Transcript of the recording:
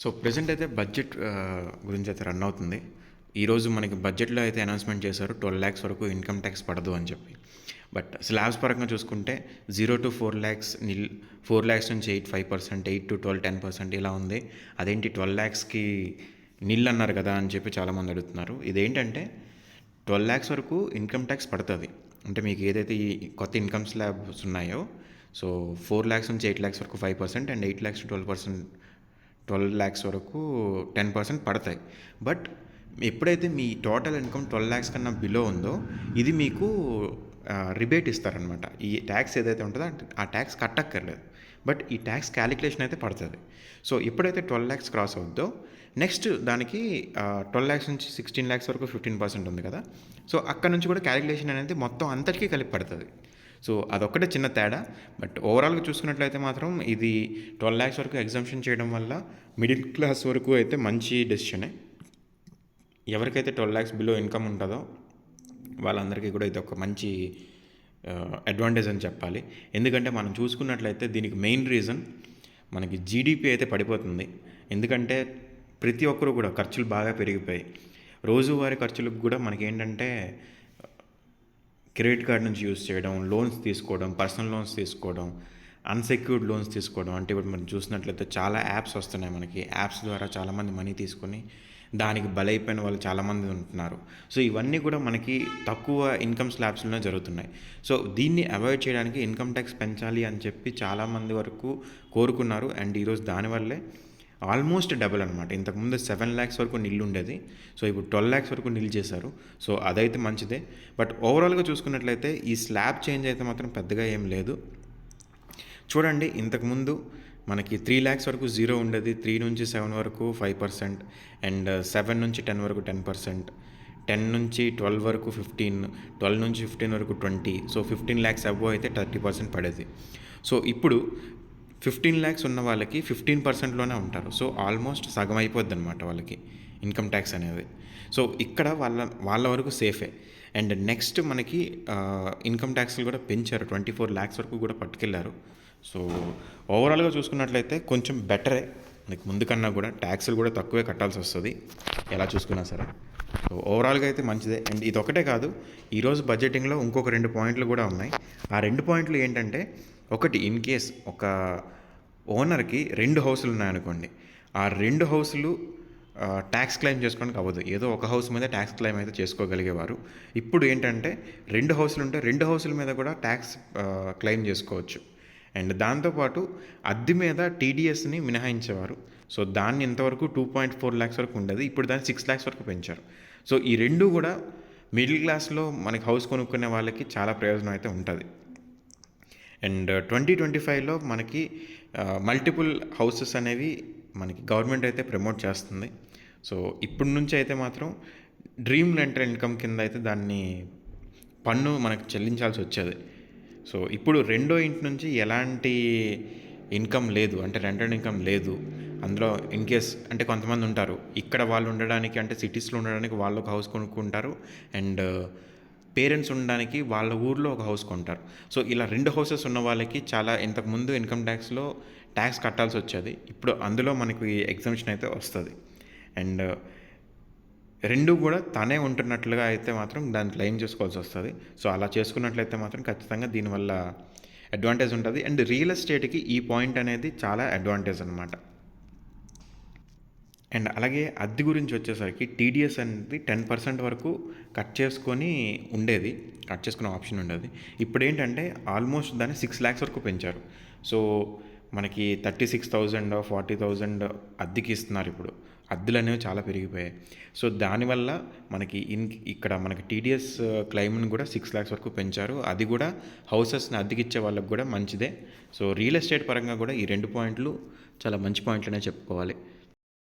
So present అయితే budget గురించి అయితే రన్ అవుతుంది. ఈరోజు మనకి బడ్జెట్‌లో అయితే అనౌన్స్‌మెంట్ చేశారు. 12,00,000 వరకు ఇన్‌కమ్ టాక్స్ పడదు అని చెప్పి. బట్ స్లాబ్స్ పరంగా చూసుకుంటే 0-4,00,000 4,00,000 నుంచి 5%, 8-12 10% ఇలా ఉంది. అదేంటి 12,00,000కి నిల్ అన్నారు కదా అని చెప్పి చాలామంది అడుగుతున్నారు. ఇదేంటంటే 12,00,000 వరకు ఇన్‌కమ్ టాక్స్ పడతది. అంటే మీకు ఏదైతే ఈ కొత్త ఇన్‌కమ్ స్లాబ్స్ ఉన్నాయో, సో 4,00,000 నుంచి 8,00,000 వరకు 5% అండ్ 8,00,000 to 12,00,000 వరకు 10% పడతాయి. బట్ ఎప్పుడైతే మీ టోటల్ ఇన్కమ్ 12,00,000 కన్నా బిలో ఉందో ఇది మీకు రిబేట్ ఇస్తారనమాట. ఈ ట్యాక్స్ ఏదైతే ఉంటుందో ఆ ట్యాక్స్ కట్టక్కర్లేదు. బట్ ఈ ట్యాక్స్ క్యాలిక్యులేషన్ అయితే పడుతుంది. సో ఎప్పుడైతే 12,00,000 క్రాస్ అవుద్దో నెక్స్ట్ దానికి 12,00,000 నుంచి 16,00,000 వరకు 15% ఉంది కదా. సో అక్కడ నుంచి కూడా క్యాలిక్యులేషన్ అనేది మొత్తం అంతటికీ కలిపి పడుతుంది. సో అదొక్కటే చిన్న తేడా. బట్ ఓవరాల్గా చూసుకున్నట్లయితే మాత్రం ఇది 12,00,000 వరకు ఎగ్జంప్షన్ చేయడం వల్ల మిడిల్ క్లాస్ వరకు అయితే మంచి డెసిషనే. ఎవరికైతే 12,00,000 బిలో ఇన్కమ్ ఉంటుందో వాళ్ళందరికీ కూడా ఇది ఒక మంచి అడ్వాంటేజ్ అని చెప్పాలి. ఎందుకంటే మనం చూసుకున్నట్లయితే దీనికి మెయిన్ రీజన్ మనకి జీడిపి అయితే పడిపోతుంది. ఎందుకంటే ప్రతి ఒక్కరు కూడా ఖర్చులు బాగా పెరిగిపోయాయి. రోజువారీ ఖర్చులకు కూడా మనకేంటంటే క్రెడిట్ కార్డ్ నుంచి యూస్ చేయడం, లోన్స్ తీసుకోవడం, పర్సనల్ లోన్స్ తీసుకోవడం, అన్సెక్యూర్డ్ లోన్స్ తీసుకోవడం. అంటే ఇప్పుడు మనం చూసినట్లయితే చాలా యాప్స్ వస్తున్నాయి మనకి. యాప్స్ ద్వారా చాలామంది మనీ తీసుకొని దానికి బలైపోయిన వాళ్ళు చాలామంది ఉంటున్నారు. సో ఇవన్నీ కూడా మనకి తక్కువ ఇన్కమ్ స్లాబ్స్లోనే జరుగుతున్నాయి. సో దీన్ని అవాయిడ్ చేయడానికి ఇన్కమ్ ట్యాక్స్ పెంచాలి అని చెప్పి చాలామంది వరకు కోరుకున్నారు. అండ్ ఈరోజు దానివల్లే ఆల్మోస్ట్ డబుల్ అనమాట. ఇంతకుముందు 7,00,000 వరకు నిల్ ఉండేది. సో ఇప్పుడు 12,00,000 వరకు నిల్ చేశారు. సో అదైతే మంచిదే. బట్ ఓవరాల్గా చూసుకున్నట్లయితే ఈ స్లాబ్ చేంజ్ అయితే మాత్రం పెద్దగా ఏం లేదు. చూడండి, ఇంతకుముందు మనకి 3,00,000 వరకు 0 ఉండేది. 3 నుంచి 7 వరకు 5% అండ్ 7 నుంచి 10 వరకు 10%, 10 నుంచి 12 వరకు 15, 12 నుంచి 15 వరకు 20. సో 15,00,000 అబోవ్ అయితే 30% పడేది. సో ఇప్పుడు 15,00,000 ఉన్న వాళ్ళకి 15%లోనే ఉంటారు. సో ఆల్మోస్ట్ సగం అయిపోద్ది అనమాట వాళ్ళకి ఇన్కమ్ ట్యాక్స్ అనేది. సో ఇక్కడ వాళ్ళ వరకు సేఫే. అండ్ నెక్స్ట్ మనకి ఇన్కమ్ ట్యాక్స్లు కూడా పెంచారు. 24,00,000 వరకు కూడా పట్టుకెళ్ళారు. సో ఓవరాల్గా చూసుకున్నట్లయితే కొంచెం బెటరే. మనకి ముందు కన్నా కూడా ట్యాక్స్లు కూడా తక్కువే కట్టాల్సి వస్తుంది ఎలా చూసుకున్నా సరే. సో ఓవరాల్గా అయితే మంచిదే. అండ్ ఇది ఒకటే కాదు, ఈరోజు బడ్జెటింగ్లో ఇంకొక 2 పాయింట్లు కూడా ఉన్నాయి. ఆ 2 పాయింట్లు ఏంటంటే, ఒకటి ఇన్ కేస్ ఒక ఓనర్కి 2 హౌసులు ఉన్నాయనుకోండి, ఆ 2 హౌసులు ట్యాక్స్ క్లెయిమ్ చేసుకోవడానికి అవ్వదు. ఏదో ఒక హౌస్ మీద ట్యాక్స్ క్లెయిమ్ అయితే చేసుకోగలిగేవారు. ఇప్పుడు ఏంటంటే 2 హౌసులు ఉంటే 2 హౌసుల మీద కూడా ట్యాక్స్ క్లెయిమ్ చేసుకోవచ్చు. అండ్ దాంతోపాటు అద్దె మీద టీడీఎస్ని మినహాయించేవారు. సో దాన్ని ఇంతవరకు 2.4 lakhs వరకు ఉండేది. ఇప్పుడు దాన్ని 6 lakhs వరకు పెంచారు. సో ఈ రెండు కూడా మిడిల్ క్లాస్లో మనకి హౌస్ కొనుక్కునే వాళ్ళకి చాలా ప్రయోజనం అయితే ఉంటుంది. అండ్ 2025లో మనకి మల్టిపుల్ హౌసెస్ అనేవి మనకి గవర్నమెంట్ అయితే ప్రమోట్ చేస్తుంది. సో ఇప్పటి నుంచి అయితే మాత్రం డ్రీమ్ రెంటల్ ఇన్కమ్ కింద అయితే దాన్ని పన్ను మనకు చెల్లించాల్సి వచ్చేది. సో ఇప్పుడు రెండో ఇంటి నుంచి ఎలాంటి ఇన్కమ్ లేదు, అంటే రెంటెడ్ ఇన్కమ్ లేదు అందులో. ఇన్ కేస్ అంటే కొంతమంది ఉంటారు ఇక్కడ వాళ్ళు ఉండడానికి, అంటే సిటీస్లో ఉండడానికి వాళ్ళు ఒక హౌస్ కొనుక్కుంటారు, అండ్ పేరెంట్స్ ఉండడానికి వాళ్ళ ఊర్లో ఒక హౌస్ కొంటారు. సో ఇలా 2 హౌసెస్ ఉన్న వాళ్ళకి చాలా ఇంతకుముందు ఇన్కమ్ ట్యాక్స్లో ట్యాక్స్ కట్టాల్సి వచ్చేది. ఇప్పుడు అందులో మనకి ఎగ్జంప్షన్ అయితే వస్తుంది. అండ్ రెండు కూడా తనే ఉంటున్నట్లుగా అయితే మాత్రం దాన్ని క్లెయిమ్ చేసుకోవాల్సి వస్తుంది. సో అలా చేసుకున్నట్లయితే మాత్రం ఖచ్చితంగా దీనివల్ల అడ్వాంటేజ్ ఉంటుంది. అండ్ రియల్ ఎస్టేట్కి ఈ పాయింట్ అనేది చాలా అడ్వాంటేజ్ అనమాట. అండ్ అలాగే అద్దె గురించి వచ్చేసరికి టీడీఎస్ అనేది 10% వరకు కట్ చేసుకొని ఉండేది, కట్ చేసుకునే ఆప్షన్ ఉండేది. ఇప్పుడు ఏంటంటే ఆల్మోస్ట్ దాన్ని 6 lakhs వరకు పెంచారు. సో మనకి 36,000 40,000 అద్దెకి ఇస్తున్నారు. ఇప్పుడు అద్దెలు అనేవి చాలా పెరిగిపోయాయి. సో దానివల్ల మనకి ఇక్కడ మనకి టీడీఎస్ క్లెయిమ్ని కూడా 6 lakhs వరకు పెంచారు. అది కూడా హౌసెస్ని అద్దెకిచ్చే వాళ్ళకి కూడా మంచిదే. సో రియల్ ఎస్టేట్ పరంగా కూడా ఈ 2 పాయింట్లు చాలా మంచి పాయింట్లనే చెప్పుకోవాలి.